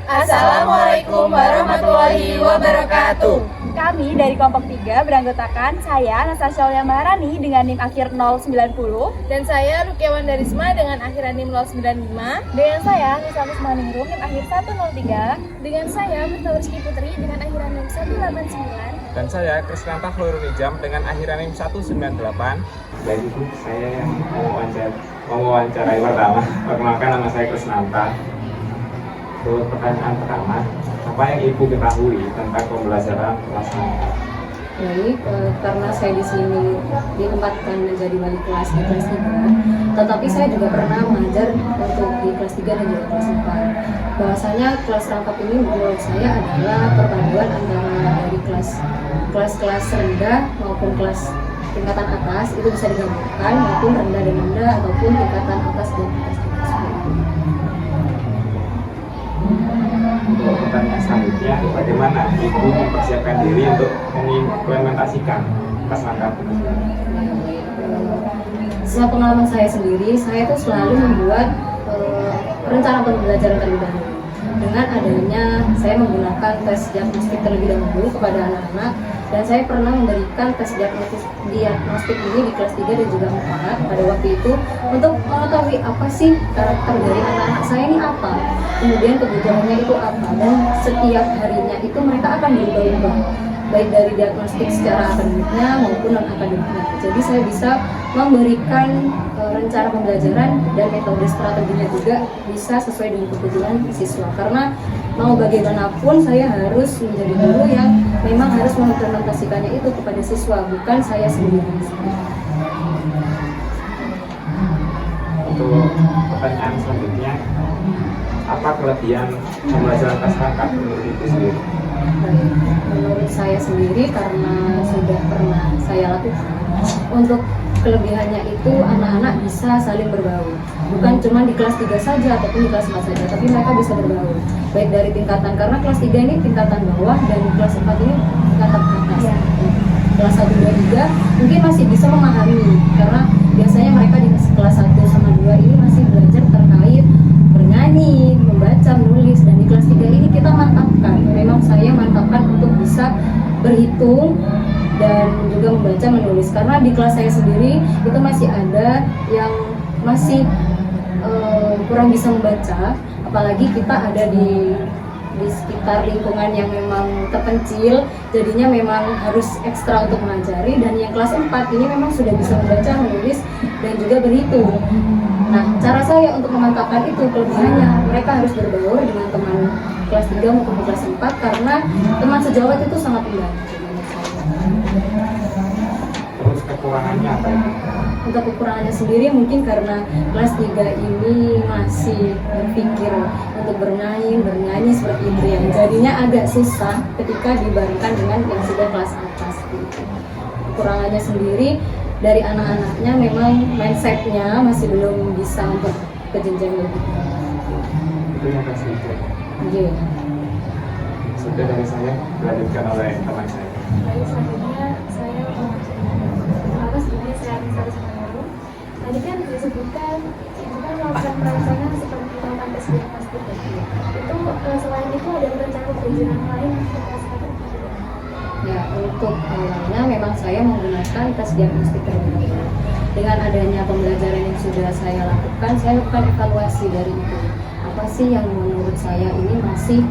Assalamualaikum warahmatullahi wabarakatuh. Kami dari kelompok 3 beranggotakan saya Natasha Aulia Maharani dengan NIM akhir 090, Dan saya Rukiawan Darisma dengan akhiran NIM 095. dengan saya Nisa Maningrum NIM akhir 103, Dengan saya Mita Rizky Putri dengan akhiran NIM 189. Dan saya Krisnanta Khairul Nijam dengan akhiran NIM 198. Dan itu saya yang mewawancarai pertama. Perkenalkan, nama saya Krisnanta. Untuk pertanyaan pertama, apa yang Ibu ketahui tentang pembelajaran kelas 4? Baik, karena saya di sini ditempatkan menjadi wali kelas di kelas 3, tetapi saya juga pernah mengajar untuk di kelas 3 dan juga kelas 4. Bahwasanya kelas rangkap ini menurut saya adalah perpaduan antara dari kelas rendah maupun kelas tingkatan atas, itu bisa digabungkan maupun rendah dan rendah ataupun tingkatan atas dan atas. Untuk pertanyaan selanjutnya, bagaimana Ibu mempersiapkan diri untuk mengimplementasikan kelas rangkap? Setelah pengalaman saya sendiri, saya tuh selalu membuat rencana pembelajaran terlebih dahulu. Dengan adanya saya menggunakan tes diagnostik terlebih dahulu kepada anak-anak, dan saya pernah memberikan tes diagnostik ini di kelas 3 dan juga 4 pada waktu itu untuk mengetahui apa sih karakter dari anak-anak saya ini apa, kemudian kebutuhannya itu apa, dan setiap harinya itu mereka akan berubah-ubah, baik dari diagnostik secara akademiknya maupun non-akademiknya. Jadi saya bisa memberikan rencana pembelajaran dan metode strateginya juga bisa sesuai dengan kebutuhan siswa, karena mau bagaimanapun saya harus menjadi guru yang memang harus mengimplementasikannya itu kepada siswa, bukan saya sendiri. Untuk pertanyaan selanjutnya, apa kelebihan pembelajaran kelas rangkap menurut Ibu sendiri? Menurut saya sendiri, karena sudah pernah saya lakukan, untuk kelebihannya itu anak-anak bisa saling berbaur, bukan cuma di kelas 3 saja ataupun di kelas 4 saja, tapi mereka bisa berbaur baik dari tingkatan, karena kelas 3 ini tingkatan bawah dan kelas 4 ini tingkatan atas. Kelas 1, 2, 3 mungkin masih bisa memahami, karena biasanya mereka di kelas 1 sama 2 ini masih belajar terkait bernyanyi, membaca, menulis, dan di kelas 3 ini kita mantapkan, memang saya mantapkan untuk bisa berhitung dan juga membaca, menulis, karena di kelas saya sendiri itu masih ada yang masih kurang bisa membaca, apalagi kita ada di sekitar lingkungan yang memang terpencil, jadinya memang harus ekstra untuk mengajari. Dan yang kelas 4 ini memang sudah bisa membaca, menulis, dan juga berhitung. Nah, cara saya untuk memantapkan itu kelebihannya, mereka harus berbaur dengan teman kelas 3 maupun kelas 4, karena teman sejawat itu sangat membantu. Terus kekurangannya apa itu? Untuk kekurangannya sendiri mungkin karena kelas 3 ini masih berpikir untuk bernyanyi seperti itu ya. Jadinya agak susah ketika dibandingkan dengan yang sudah kelas atas gitu. Kekurangannya sendiri dari anak-anaknya memang mindsetnya masih belum bisa untuk ke jenjang lebih. Itu yang kelas 3. Iya. Sudah dari saya, dilanjutkan oleh teman saya. Baik, selanjutnya saya sebenarnya saya Nisa Maningrum. Tadi kan disebutkan itu kan melakukan perancangan seperti melakukan tes diagnostik itu selain itu ada rencana pembelajaran lain untuk kelas 1? Ya, untuk awalnya memang saya menggunakan tes diagnostik terlebih dahulu. Dengan adanya pembelajaran yang sudah saya lakukan, saya lakukan evaluasi dari itu. Apa sih yang menurut saya ini masih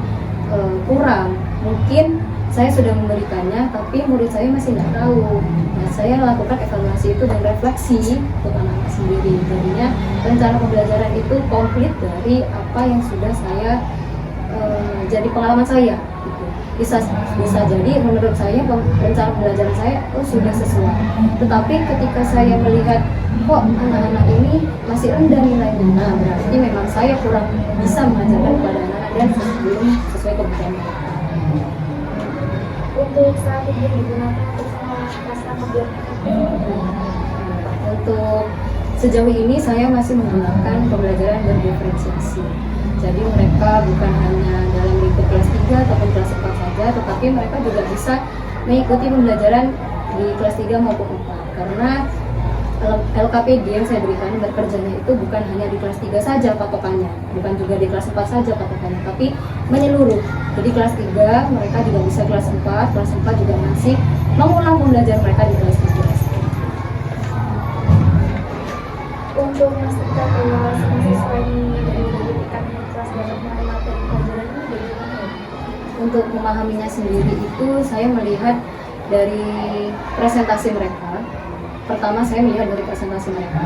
kurang? Mungkin saya sudah memberikannya, tapi murid saya masih nggak tahu. Nah, saya lakukan evaluasi itu dan refleksi untuk anak-anak sendiri. Jadinya rencana pembelajaran itu komplit dari apa yang sudah saya jadi pengalaman saya. Gitu. Bisa jadi menurut saya rencana pembelajaran saya sudah sesuai. Tetapi ketika saya melihat kok anak-anak ini masih rendah nilainya, nah berarti memang saya kurang bisa mengajarkan kepada anak-anak dan belum sesuai kebutuhan mereka. Untuk strategi yang digunakan untuk kelas rangkap Untuk sejauh ini saya masih menggunakan pembelajaran berdiferensiasi. Jadi mereka bukan hanya dalam lingkup kelas 3 ataupun kelas 4 saja, tetapi mereka juga bisa mengikuti pembelajaran di kelas 3 maupun 4. Karena LKPD yang saya berikan bekerjanya itu bukan hanya di kelas 3 saja patokannya, bukan juga di kelas 4 saja patokannya, tapi menyeluruh. Jadi kelas 3 mereka juga bisa kelas 4, kelas 4 juga masih mengulang pembelajaran mereka di kelas 3. Untuk memastikan bahwa semua siswa ini dari tingkat kelas dapat memahami materi pelajaran ini bagaimana ya? Untuk memahaminya sendiri itu saya melihat dari presentasi mereka. Pertama saya melihat dari presentasi mereka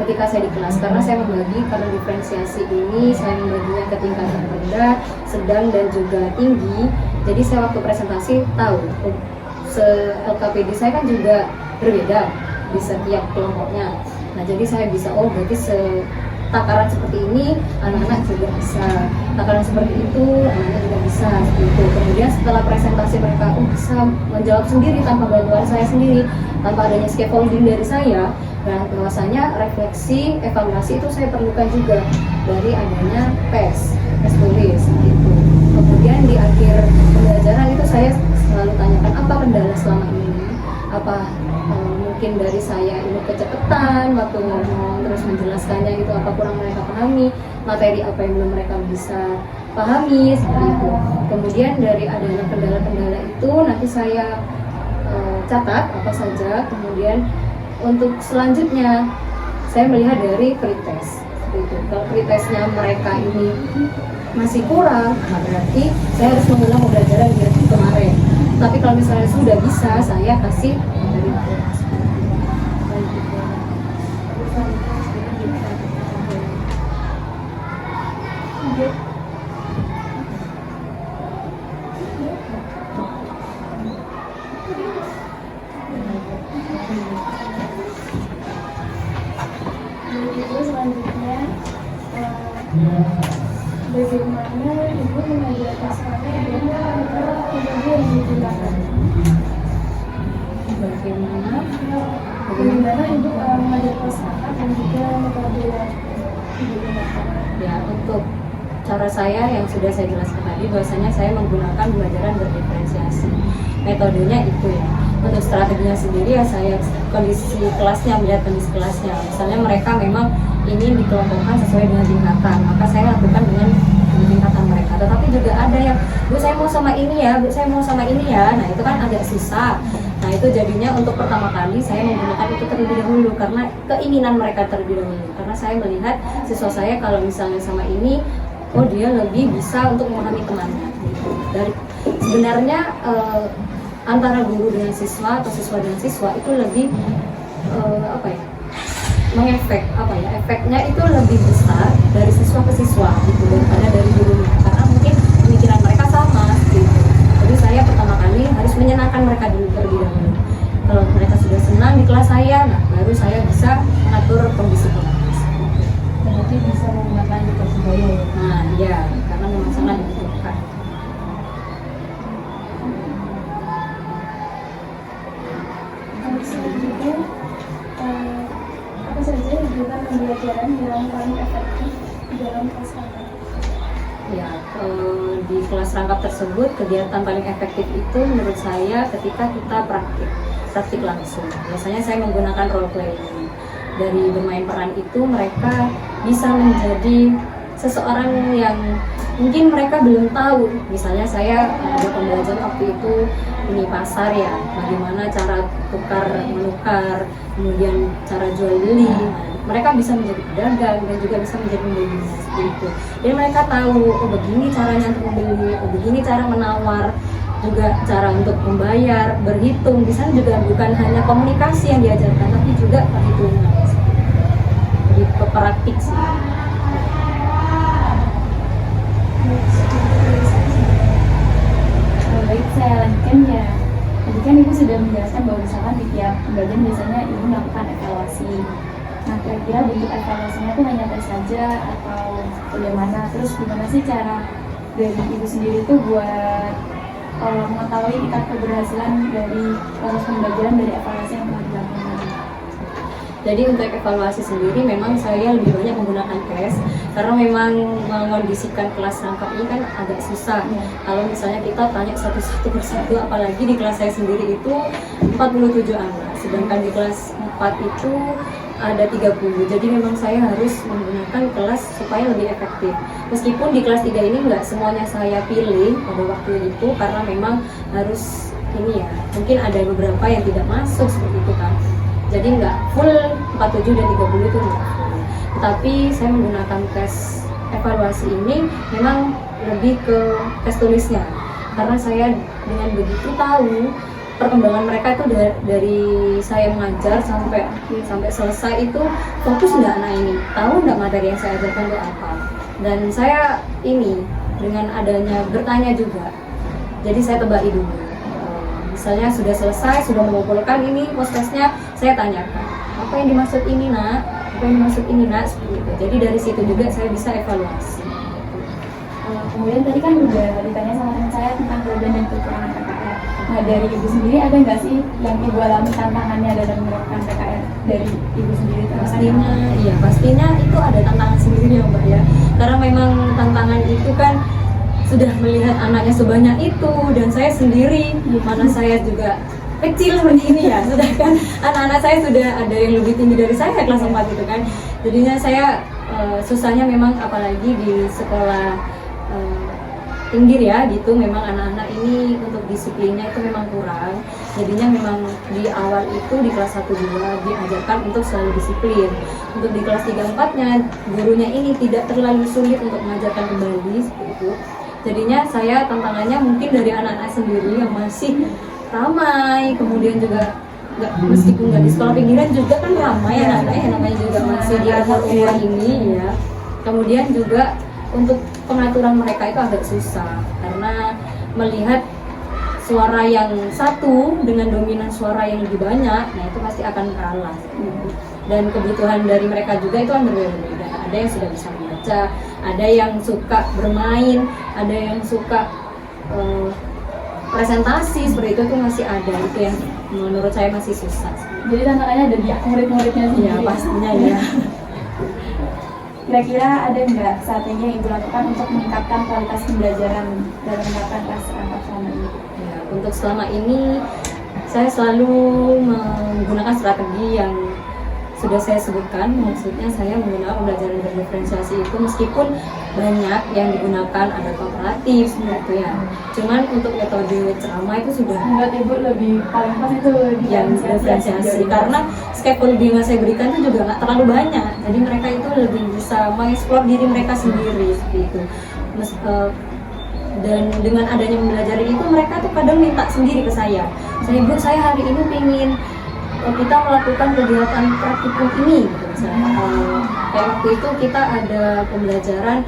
ketika saya di kelas, karena saya membagi, karena diferensiasi ini saya membaginya ke tingkatan rendah, sedang, dan juga tinggi. Jadi saya waktu presentasi tahu LKPD saya kan juga berbeda di setiap kelompoknya. Nah jadi saya bisa, oh berarti takaran seperti ini anak-anak juga bisa, takaran seperti itu anak-anak juga bisa, seperti itu. Kemudian setelah presentasi mereka bisa menjawab sendiri tanpa bantuan saya sendiri, tanpa adanya scaffolding dari saya. Nah bahwasanya refleksi, evaluasi itu saya perlukan juga dari adanya tes tulis gitu. Kemudian di akhir pembelajaran itu saya selalu tanyakan apa kendala selama ini, apa mungkin dari saya ini kecepatan waktu ngomong terus menjelaskannya gitu, apa kurang mereka pahami, materi apa yang belum mereka bisa pahami, seperti itu. Kemudian dari adanya kendala-kendala itu nanti saya catat apa saja. Kemudian untuk selanjutnya saya melihat dari pretest, seperti itu. Kalau pretestnya mereka ini masih kurang, nah berarti saya harus mengulang pembelajaran yang kemarin. Tapi kalau misalnya sudah bisa, saya kasih dari selanjutnya bagaimana ibu mengajarkan saya dengan metode yang digunakan? Bagaimana ibu mengajarkan saya dan juga metode yang digunakan? Ya, untuk cara saya yang sudah saya jelaskan tadi, bahwasanya saya menggunakan pembelajaran berdiferensiasi. Metodenya itu ya. Untuk strateginya sendiri ya saya kondisi kelasnya, melihat kondisi kelasnya. Misalnya mereka memang ini dikelompokkan sesuai dengan tingkatan, maka saya lakukan dengan tingkatan mereka. Tetapi juga ada yang, Bu saya mau sama ini ya, Bu saya mau sama ini ya. Nah itu kan agak susah. Nah itu jadinya untuk pertama kali saya menggunakan itu terlebih dahulu karena keinginan mereka terlebih dahulu. Karena saya melihat siswa saya kalau misalnya sama ini, oh dia lebih bisa untuk memahami temannya. Dari sebenarnya antara guru dengan siswa atau siswa dengan siswa itu lebih mengefek efeknya itu lebih besar dari siswa ke siswa gitu daripada dari gurunya, karena mungkin pemikiran mereka sama gitu. Jadi saya pertama kali harus menyenangkan mereka dulu terlebih dahulu. Kalau mereka sudah senang di kelas saya, nah baru saya bisa mengatur kondisi kelas. Berarti bisa menggunakan edukasi gaya ya? Nah iya, karena memang sangat dibutuhkan. Selanjutnya, apa saja kegiatan pembelajaran yang paling efektif dalam kelas rangkap? Ya, di kelas rangkap tersebut kegiatan paling efektif itu menurut saya ketika kita praktik langsung. Biasanya saya menggunakan role playing. Dari bermain peran itu mereka bisa menjadi seseorang yang mungkin mereka belum tahu. Misalnya saya ada pembelajaran waktu itu ini pasar ya, bagaimana cara tukar menukar, kemudian cara jual beli. Mereka bisa menjadi pedagang dan juga bisa menjadi pembeli seperti itu. Dan mereka tahu, oh begini caranya untuk membeli, oh begini cara menawar, juga cara untuk membayar, berhitung. Di sana juga bukan hanya komunikasi yang diajarkan, tapi juga perhitungan. Jadi praktik sih. Baik, saya lanjutkan ya. Tadi kan Ibu sudah menjelaskan bahwa misalkan di tiap pembelajaran biasanya Ibu melakukan evaluasi. Nah, kira-kira bentuk evaluasinya itu hanya tes saja atau bagaimana? Terus gimana sih cara dari Ibu sendiri itu buat mengetahui tingkat keberhasilan dari proses pembelajaran dari evaluasi yang telah dilakukan tadi? Jadi untuk evaluasi sendiri memang saya lebih banyak menggunakan tes karena memang mengondisikan kelas rangkap ini kan agak susah. Kalau misalnya kita tanya satu-satu persatu, apalagi di kelas saya sendiri itu 47 anak, sedangkan di kelas 4 itu ada 30. Jadi memang saya harus menggunakan kelas supaya lebih efektif. Meskipun di kelas 3 ini nggak semuanya saya pilih pada waktu itu, karena memang harus ini ya, mungkin ada beberapa yang tidak masuk seperti itu kan. Jadi nggak full 47 dan 30 itu nggak full. Tetapi saya menggunakan tes evaluasi ini memang lebih ke tes tulisnya, karena saya dengan begitu tahu perkembangan mereka itu dari saya mengajar sampai selesai itu fokus nggak anak ini, tahu nggak materi yang saya ajarkan itu apa. Dan saya ini dengan adanya bertanya juga, jadi saya tebak dulu. Misalnya sudah selesai, sudah mengumpulkan ini post-testnya, saya tanyakan apa yang dimaksud ini nak, apa yang dimaksud ini nak, seperti itu. Jadi dari situ juga saya bisa evaluasi. Kemudian tadi kan udah ditanya sama teman saya tentang kelebihan dan kekurangan PKR. Nah dari ibu sendiri ada nggak sih yang ibu alami tantangannya dalam menerapkan PKR dari ibu sendiri? Pastinya, iya pastinya itu ada tantangan sendiri ya Mbak ya. Karena memang tantangan itu kan sudah melihat anaknya sebanyak itu, dan saya sendiri, mana saya juga kecil seperti ini ya, sedangkan anak-anak saya sudah ada yang lebih tinggi dari saya kelas 4 itu kan. Jadinya saya susahnya memang apalagi di sekolah pinggir ya gitu, memang anak-anak ini untuk disiplinnya itu memang kurang. Jadinya memang di awal itu di kelas 1-2 diajarkan untuk selalu disiplin. Untuk di kelas 3-4-nya gurunya ini tidak terlalu sulit untuk mengajarkan kembali seperti itu. Jadinya saya tantangannya mungkin dari anak-anak sendiri yang masih ramai, kemudian juga meskipun nggak di sekolah pinggiran juga kan ramai anak-anaknya, namanya juga masih di umur ini ya. Kemudian juga untuk pengaturan mereka itu agak susah karena melihat suara yang satu dengan dominan suara yang lebih banyak, nah itu pasti akan kalah. Dan kebutuhan dari mereka juga itu kan berbeda-beda. Ada yang sudah bisa membaca, ada yang suka bermain, ada yang suka presentasi, seperti itu tuh masih ada. Itu yang menurut saya masih susah. Jadi tantangannya ada di murid-muridnya sendiri. Ya pastinya ya. Kira-kira ada nggak strategi yang ibu lakukan untuk meningkatkan kualitas pembelajaran dalam menerapkan kelas perangkat selama ini? Ya, untuk selama ini saya selalu menggunakan strategi yang sudah saya sebutkan. Maksudnya saya menggunakan pembelajaran berdiferensiasi itu meskipun banyak yang digunakan, ada kooperatif gitu ya. Cuman untuk metode ceramah itu sudah Menurut ibu lebih paling pas itu yang diferensiasi, karena scaffolding yang saya berikan itu juga nggak terlalu banyak, jadi mereka itu lebih bisa mengeksplor diri mereka sendiri seperti itu. Dan dengan adanya mempelajari itu mereka tuh kadang minta sendiri ke saya Bu, saya hari ini pingin kita melakukan kegiatan praktikum ini gitu misalnya. Kayak waktu itu kita ada pembelajaran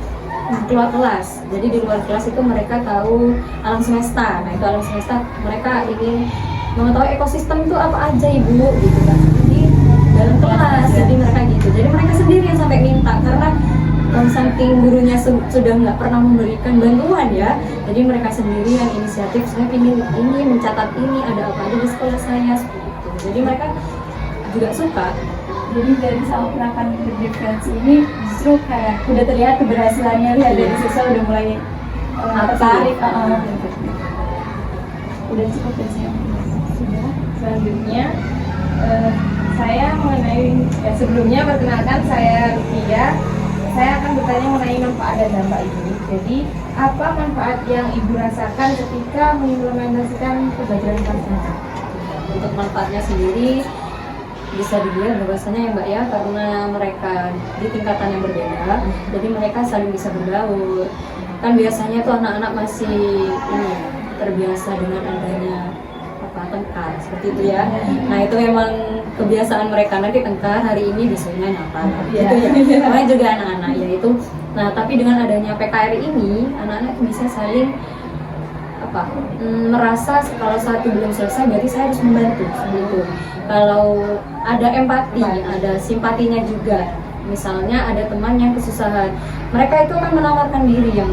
keluar kelas, jadi di luar kelas itu mereka tahu alam semesta. Nah itu alam semesta mereka ingin mengetahui ekosistem itu apa aja ibu gitu kan di dalam kelas. Jadi mereka gitu, jadi mereka sendiri yang sampai minta karena saking gurunya sudah nggak pernah memberikan bantuan ya, jadi mereka sendiri yang inisiatif, saya ingin ini mencatat ini ada apa aja di sekolah saya seperti itu. Jadi mereka juga suka. Jadi dari sama penerapan berdiferensi ini justru kayak udah terlihat keberhasilannya, lihat dari siswa udah mulai tertarik. Udah cukup ya sih. Sudah. Selanjutnya saya mengenai sebelumnya perkenalkan saya Rukia. Saya akan bertanya mengenai manfaat dan dampak ini. Jadi apa manfaat yang ibu rasakan ketika mengimplementasikan pembelajaran kelas? Untuk manfaatnya sendiri bisa dibilang bahwasanya ya Mbak ya, karena mereka di tingkatan yang berbeda, jadi mereka saling bisa bergaul. Kan biasanya tuh anak-anak masih ini ya, terbiasa dengan adanya tengkar seperti itu ya. Nah itu memang kebiasaan mereka, nanti tengkar hari ini besoknya nyapa gitu ya. Namanya juga anak-anak ya itu. Nah tapi dengan adanya PKR ini anak-anak bisa saling merasa kalau satu belum selesai berarti saya harus membantu gitu. Kalau ada empati, ada simpatinya juga. Misalnya ada teman yang kesusahan, mereka itu akan menawarkan diri yang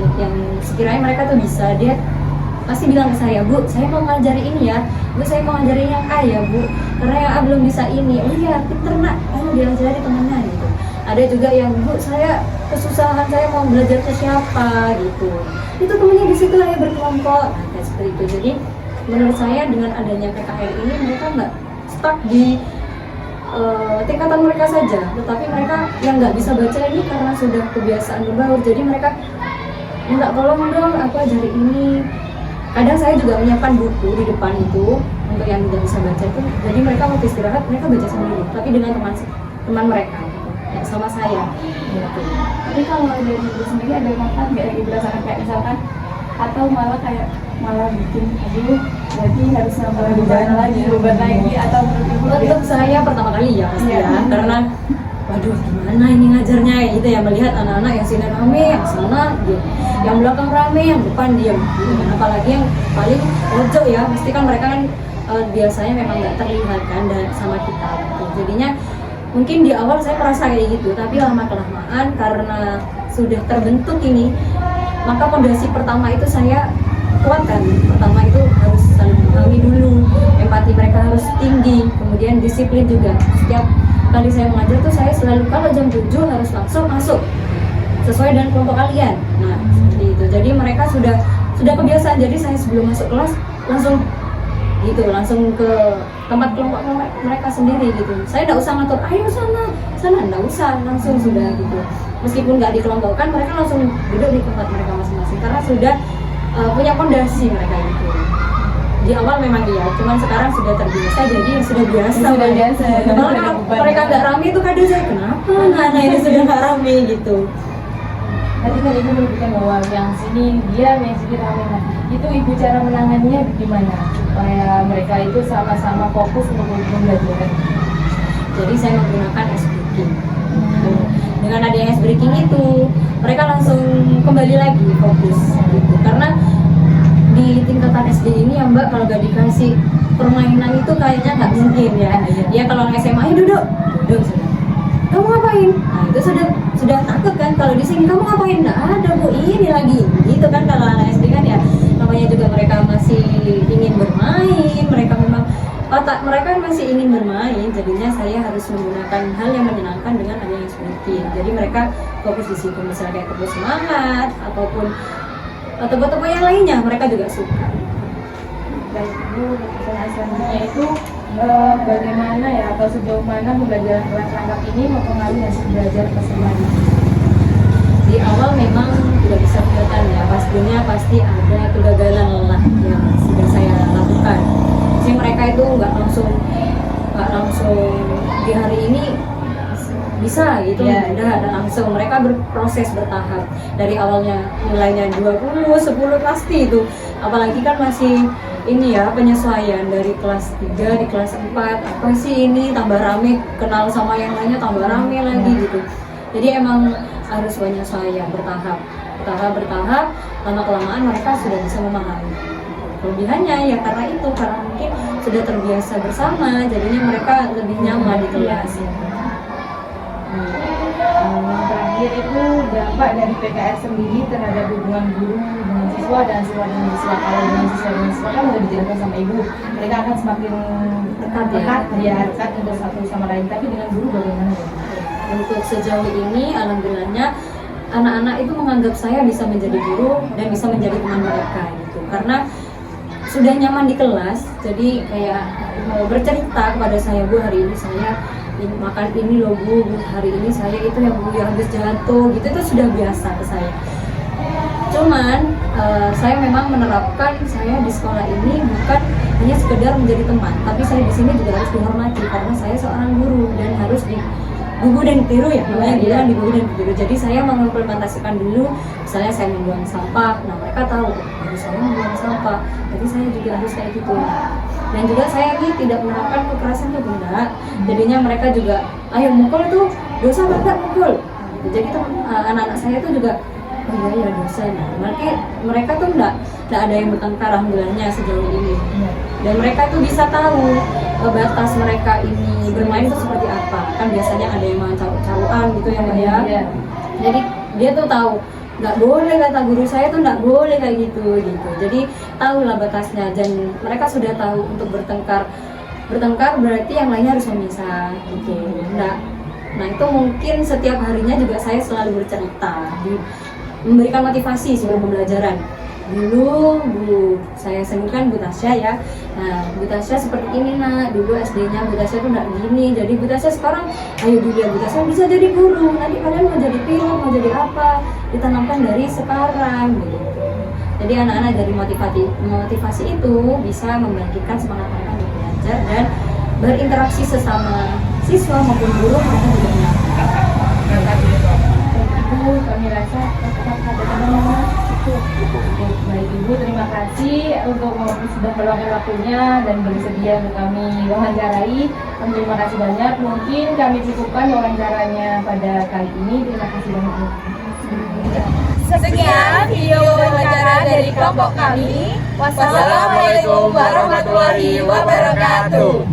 sekiranya mereka tuh bisa, dia pasti bilang ke saya, Bu, saya mau ngajari ini ya, Bu, saya mau ngajari yang A ya Bu, karena yang A belum bisa ini. Oh iya, pinter nak, ayo diajari temannya gitu. Ada juga yang, Bu, saya kesusahan, saya mau belajar ke siapa gitu. Itu temennya di situ, ayo berkelompok. Nah, kayak seperti itu. Jadi menurut saya dengan adanya PKR ini mereka nggak stuck di tingkatan mereka saja, tetapi mereka yang nggak bisa baca ini karena sudah kebiasaan berbaur, jadi mereka minta tolong dong aku ajari ini. Kadang saya juga menyiapkan buku di depan itu untuk yang tidak bisa baca itu, jadi mereka waktu istirahat mereka baca sendiri, tapi dengan teman mereka ya, sama saya gitu. Tapi kalau dari ibu sendiri ada manfaat nggak yang ibu rasakan, kayak misalkan atau malah bikin aduh berarti harus nambah beban lagi atau menurut ibu Untuk saya pertama kali ya pasti ya, karena waduh gimana ini ngajarnya gitu ya, melihat anak-anak yang sini rame, yang sana diam, yang belakang rame, yang depan diam gitu kan. Apalagi yang paling pojok ya, pasti kan mereka kan biasanya memang nggak terlihat kan sama kita gitu. Jadinya mungkin di awal saya merasa kayak gitu, tapi lama kelamaan karena sudah terbentuk ini, maka fondasi pertama itu saya kuatkan. Pertama itu harus saling memahami dulu, empati mereka harus tinggi, kemudian disiplin juga. Setiap kali saya mengajar tuh saya selalu kalau jam 7 harus langsung masuk sesuai dengan kelompok kalian. Nah seperti itu, jadi mereka sudah kebiasaan. Jadi saya sebelum masuk kelas langsung gitu, langsung ke tempat kelompok mereka sendiri gitu. Saya nggak usah ngatur, ayo sana nggak usah, langsung sudah gitu. Meskipun nggak dikelompokkan, mereka langsung duduk di tempat mereka masing-masing karena sudah punya fondasi mereka itu. Di awal memang iya, cuman sekarang sudah terbiasa, jadi sudah biasa. Malah kalau mereka nggak rame itu kadang saya kenapa anak ini sudah nggak rame gitu. Tadi kan ibu menyebutkan bahwa yang sini diam, yang sini rame. Nah, itu ibu cara menangannya gimana supaya mereka itu sama-sama fokus untuk belajar? Jadi saya menggunakan ice breaking. Dengan adanya ice breaking itu, mereka langsung kembali lagi fokus gitu. Karena di tingkatan SD ini ya Mbak, kalau gak dikasih permainan itu kayaknya nggak mungkin ya. Ya kalau SMA duduk sudah. Kamu ngapain? Nah itu sudah takut kan kalau di sini kamu ngapain? Nggak ada Bu, ini lagi gitu kan. Kalau anak SD kan ya namanya juga mereka masih ingin bermain, mereka memang otak mereka masih ingin bermain, jadinya saya harus menggunakan hal yang menyenangkan dengan adanya seperti. Jadi mereka fokus di situ, misalnya kayak tepuk semangat ataupun tepuk-tepuk yang lainnya mereka juga suka. Dan ibu pertanyaan selanjutnya itu bagaimana ya atau sejauh mana pembelajaran kelas rangkap ini mempengaruhi hasil belajar keseharian? Di awal memang tidak bisa kelihatan ya, pastinya pasti ada kegagalan lelah yang sudah saya lakukan. Jadi mereka itu nggak langsung di hari ini bisa gitu, udah langsung. Mereka berproses bertahap. Dari awalnya nilainya 20, 10 pasti itu. Apalagi kan masih ini ya penyesuaian dari kelas 3 di kelas 4. Apa sih ini tambah rame, kenal sama yang lainnya tambah rame lagi gitu. Jadi emang harus penyesuaian bertahap. Lama kelamaan mereka sudah bisa memahami. Kelebihannya ya karena mungkin sudah terbiasa bersama, jadinya mereka lebih nyaman di kelas. Yang terakhir itu dampak dari PKR sendiri terhadap hubungan guru dengan siswa dan siswa dengan siswa. Kalau dengan siswa kan udah dijelaskan sama ibu, mereka akan semakin dekat untuk satu sama lain. Tapi dengan guru bagaimana? Untuk sejauh ini alhamdulillahnya anak-anak itu menganggap saya bisa menjadi guru dan bisa menjadi teman mereka gitu. Karena sudah nyaman di kelas, jadi kayak bercerita kepada saya, Bu hari ini saya makan ini loh Bu, hari ini saya itu ya Bu ya habis jatuh gitu, itu sudah biasa ke saya. Cuman saya memang menerapkan saya di sekolah ini bukan hanya sekedar menjadi teman, tapi saya di sini juga harus dihormati karena saya seorang guru dan harus digugu dan ditiru ya, namanya bilang digugu dan ditiru. Jadi saya mengimplementasikan dulu, misalnya saya membuang sampah, nah mereka tahu harus saya membuang sampah, jadi saya juga harus kayak gitu. Dan juga saya ini tidak menerapkan kekerasan ke bunda, jadinya mereka juga, ayo mukul tuh dosa banget mukul. Jadi anak-anak saya tuh juga, oh iya ya dosa. Nah, mereka tuh enggak ada yang bertengkar alhamdulillahnya sejauh ini. Dan mereka tuh bisa tahu batas mereka ini bermain itu seperti apa. Kan biasanya ada yang mau caru-caruan gitu ya Mbak ya. Jadi dia tuh tahu, nggak boleh kata guru saya tuh nggak boleh kayak gitu. Jadi tahulah batasnya dan mereka sudah tahu untuk bertengkar berarti yang lainnya harus memisah gitu. Nah itu mungkin setiap harinya juga saya selalu bercerita, memberikan motivasi sebelum pembelajaran. dulu Bu saya sebutkan Bu Tasya ya. Nah, Bu Tasya seperti ini nak, dulu SD-nya Bu Tasya tuh nggak gini. Jadi Bu Tasya sekarang, ayo dilihat Bu Tasya bisa jadi guru. Nanti kalian mau jadi pilot, mau jadi apa? Ditanamkan dari sekarang gitu. Jadi anak-anak dari motivasi itu bisa membangkitkan semangat mereka untuk belajar dan berinteraksi sesama siswa maupun guru mereka juga menyenangkan. Ibu, kami rasa cukup. Baik Ibu, terima kasih untuk sudah meluangkan waktunya dan bersedia untuk kami wawancarai. Terima kasih banyak. Mungkin kami cukupkan wawancaranya pada kali ini. Terima kasih banyak. Sekian video wawancara dari kelompok kami. Wassalamualaikum warahmatullahi wabarakatuh.